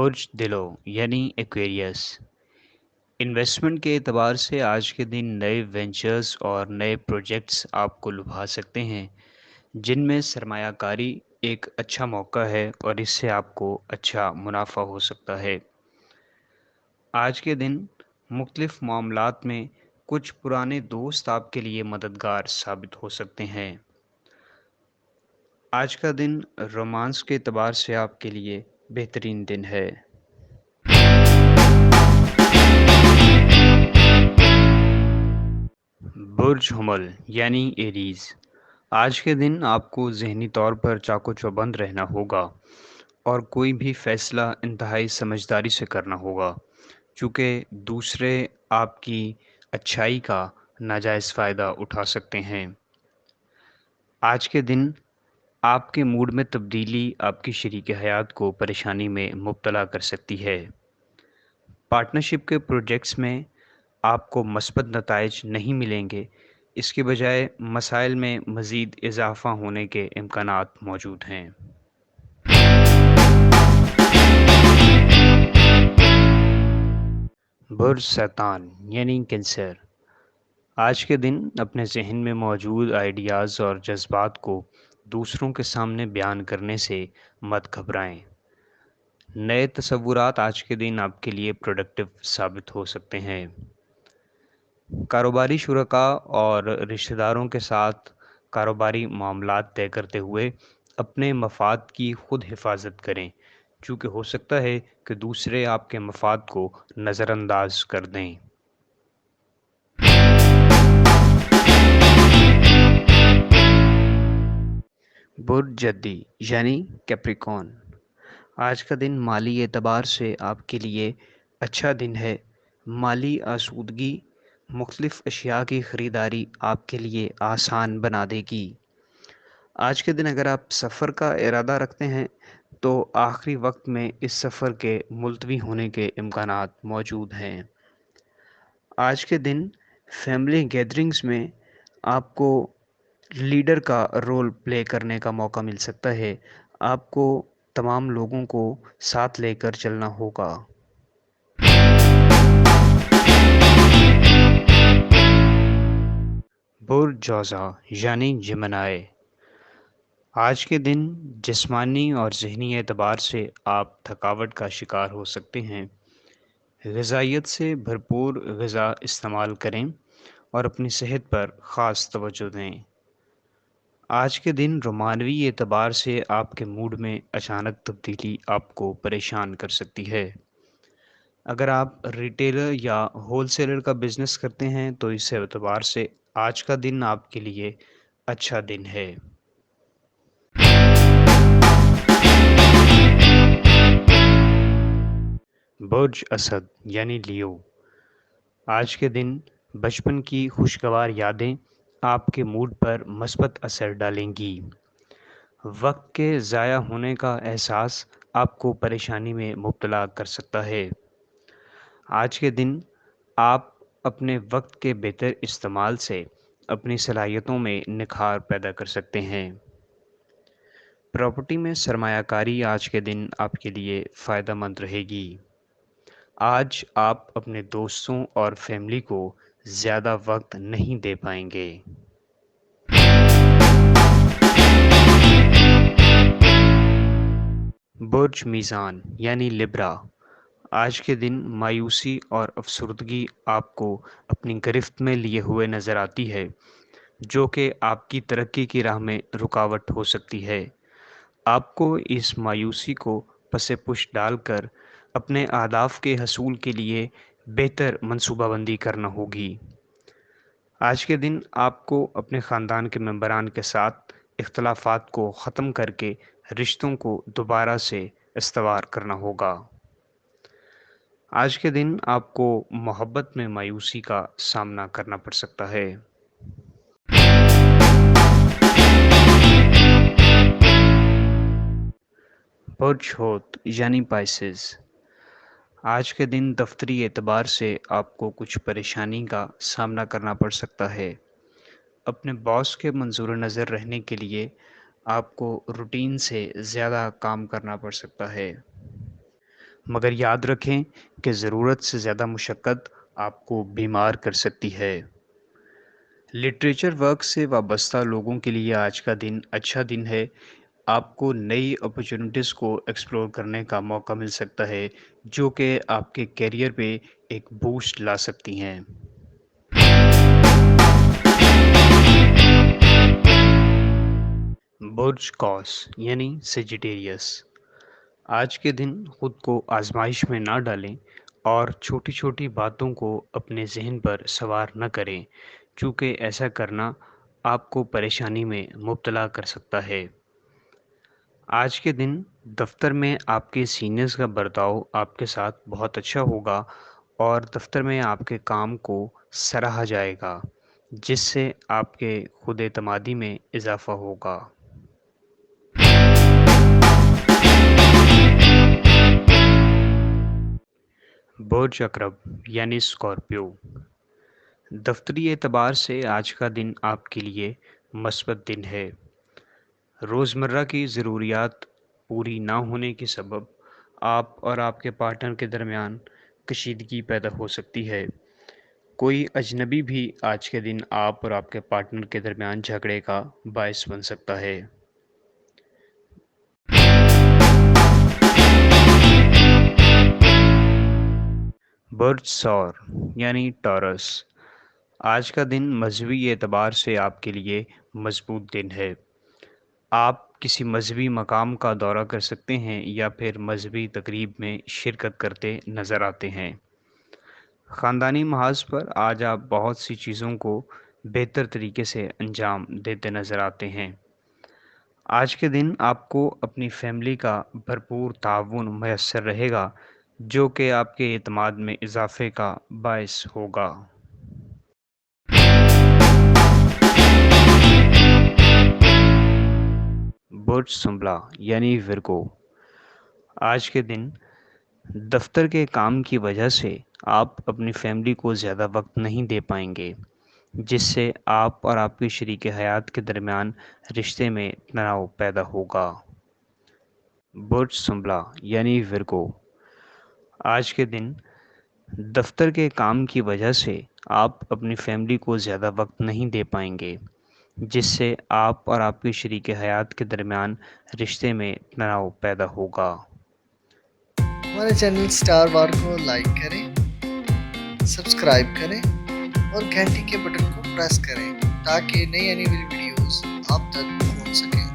برج دلو یعنی Aquarius investment کے اعتبار سے آج کے دن نئے وینچرز اور نئے پروجیکٹس آپ کو لبھا سکتے ہیں جن میں سرمایہ کاری ایک اچھا موقع ہے اور اس سے آپ کو اچھا منافع ہو سکتا ہے۔ آج کے دن مختلف معاملات میں کچھ پرانے دوست آپ کے لیے مددگار ثابت ہو سکتے ہیں۔ آج کا دن رومانس کے اعتبار سے آپ کے لیے بہترین دن ہے۔ برج حمل یعنی ایریز آج کے دن آپ کو ذہنی طور پر چاق و چوبند رہنا ہوگا اور کوئی بھی فیصلہ انتہائی سمجھداری سے کرنا ہوگا، چونکہ دوسرے آپ کی اچھائی کا ناجائز فائدہ اٹھا سکتے ہیں۔ آج کے دن آپ کے موڈ میں تبدیلی آپ کی شریک حیات کو پریشانی میں مبتلا کر سکتی ہے۔ پارٹنرشپ کے پروجیکٹس میں آپ کو مثبت نتائج نہیں ملیں گے، اس کے بجائے مسائل میں مزید اضافہ ہونے کے امکانات موجود ہیں۔ برج سرطان یعنی کینسر آج کے دن اپنے ذہن میں موجود آئیڈیاز اور جذبات کو دوسروں کے سامنے بیان کرنے سے مت گھبرائیں۔ نئے تصورات آج کے دن آپ کے لیے پروڈکٹیو ثابت ہو سکتے ہیں۔ کاروباری شرکاء اور رشتہ داروں کے ساتھ کاروباری معاملات طے کرتے ہوئے اپنے مفاد کی خود حفاظت کریں، چونکہ ہو سکتا ہے کہ دوسرے آپ کے مفاد کو نظر انداز کر دیں۔ برج جدی یعنی کیپریکون آج کا دن مالی اعتبار سے آپ کے لیے اچھا دن ہے۔ مالی آسودگی مختلف اشیاء کی خریداری آپ کے لیے آسان بنا دے گی۔ آج کے دن اگر آپ سفر کا ارادہ رکھتے ہیں تو آخری وقت میں اس سفر کے ملتوی ہونے کے امکانات موجود ہیں۔ آج کے دن فیملی گیدرنگز میں آپ کو لیڈر کا رول پلے کرنے کا موقع مل سکتا ہے۔ آپ کو تمام لوگوں کو ساتھ لے کر چلنا ہوگا۔ برج جوزا یعنی جمنائے آج کے دن جسمانی اور ذہنی اعتبار سے آپ تھکاوٹ کا شکار ہو سکتے ہیں۔ غذائیت سے بھرپور غذا استعمال کریں اور اپنی صحت پر خاص توجہ دیں۔ آج کے دن رومانوی اعتبار سے آپ کے موڈ میں اچانک تبدیلی آپ کو پریشان کر سکتی ہے۔ اگر آپ ریٹیلر یا ہول سیلر کا بزنس کرتے ہیں تو اس اعتبار سے آج کا دن آپ کے لیے اچھا دن ہے۔ برج اسد یعنی لیو آج کے دن بچپن کی خوشگوار یادیں آپ کے موڈ پر مثبت اثر ڈالیں گی۔ وقت کے ضائع ہونے کا احساس آپ کو پریشانی میں مبتلا کر سکتا ہے۔ آج کے دن آپ اپنے وقت کے بہتر استعمال سے اپنی صلاحیتوں میں نکھار پیدا کر سکتے ہیں۔ پراپرٹی میں سرمایہ کاری آج کے دن آپ کے لیے فائدہ مند رہے گی۔ آج آپ اپنے دوستوں اور فیملی کو زیادہ وقت نہیں دے پائیں گے۔ برج میزان یعنی لبرا آج کے دن مایوسی اور افسردگی آپ کو اپنی گرفت میں لیے ہوئے نظر آتی ہے، جو کہ آپ کی ترقی کی راہ میں رکاوٹ ہو سکتی ہے۔ آپ کو اس مایوسی کو پس پش ڈال کر اپنے اہداف کے حصول کے لیے بہتر منصوبہ بندی کرنا ہوگی۔ آج کے دن آپ کو اپنے خاندان کے ممبران کے ساتھ اختلافات کو ختم کر کے رشتوں کو دوبارہ سے استوار کرنا ہوگا۔ آج کے دن آپ کو محبت میں مایوسی کا سامنا کرنا پڑ سکتا ہے۔ برج حوت یعنی پائسز آج کے دن دفتری اعتبار سے آپ کو کچھ پریشانی کا سامنا کرنا پڑ سکتا ہے۔ اپنے باس کے منظور نظر رہنے کے لیے آپ کو روٹین سے زیادہ کام کرنا پڑ سکتا ہے۔ مگر یاد رکھیں کہ ضرورت سے زیادہ مشقت آپ کو بیمار کر سکتی ہے۔ لٹریچر ورک سے وابستہ لوگوں کے لیے آج کا دن اچھا دن ہے۔ آپ کو نئی اپرچونٹیز کو ایکسپلور کرنے کا موقع مل سکتا ہے جو کہ آپ کے کیریئر پہ ایک بوسٹ لا سکتی ہیں۔ برج قوس یعنی سیجیٹیریس، آج کے دن خود کو آزمائش میں نہ ڈالیں اور چھوٹی چھوٹی باتوں کو اپنے ذہن پر سوار نہ کریں، چونکہ ایسا کرنا آپ کو پریشانی میں مبتلا کر سکتا ہے۔ آج کے دن دفتر میں آپ کے سینئرز کا برتاؤ آپ کے ساتھ بہت اچھا ہوگا اور دفتر میں آپ کے کام کو سراہا جائے گا، جس سے آپ کے خود اعتمادی میں اضافہ ہوگا۔ برج عقرب یعنی اسکارپیو، دفتری اعتبار سے آج کا دن آپ کے لیے مثبت دن ہے۔ روزمرہ کی ضروریات پوری نہ ہونے کے سبب آپ اور آپ کے پارٹنر کے درمیان کشیدگی پیدا ہو سکتی ہے۔ کوئی اجنبی بھی آج کے دن آپ اور آپ کے پارٹنر کے درمیان جھگڑے کا باعث بن سکتا ہے۔ برج ثور یعنی ٹورس، آج کا دن مذہبی اعتبار سے آپ کے لیے مضبوط دن ہے۔ آپ کسی مذہبی مقام کا دورہ کر سکتے ہیں یا پھر مذہبی تقریب میں شرکت کرتے نظر آتے ہیں۔ خاندانی محاذ پر آج آپ بہت سی چیزوں کو بہتر طریقے سے انجام دیتے نظر آتے ہیں۔ آج کے دن آپ کو اپنی فیملی کا بھرپور تعاون میسر رہے گا جو کہ آپ کے اعتماد میں اضافے کا باعث ہوگا۔ برج سنبلا یعنی ورگو، آج کے دن دفتر کے کام کی وجہ سے آپ اپنی فیملی کو زیادہ وقت نہیں دے پائیں گے، جس سے آپ اور آپ کے شریک حیات کے درمیان رشتے میں تناؤ پیدا ہوگا۔ برج سنبلا یعنی ورگو، آج کے دن دفتر کے کام کی وجہ سے آپ اپنی فیملی کو زیادہ وقت نہیں دے پائیں گے، جس سے آپ اور آپ کے شریک حیات کے درمیان رشتے میں تناؤ پیدا ہوگا۔ ہمارے چینل سٹار وار کو لائک کریں، سبسکرائب کریں اور گھنٹی کے بٹن کو پریس کریں تاکہ نئی آنے والی ویڈیوز آپ تک پہنچ سکیں۔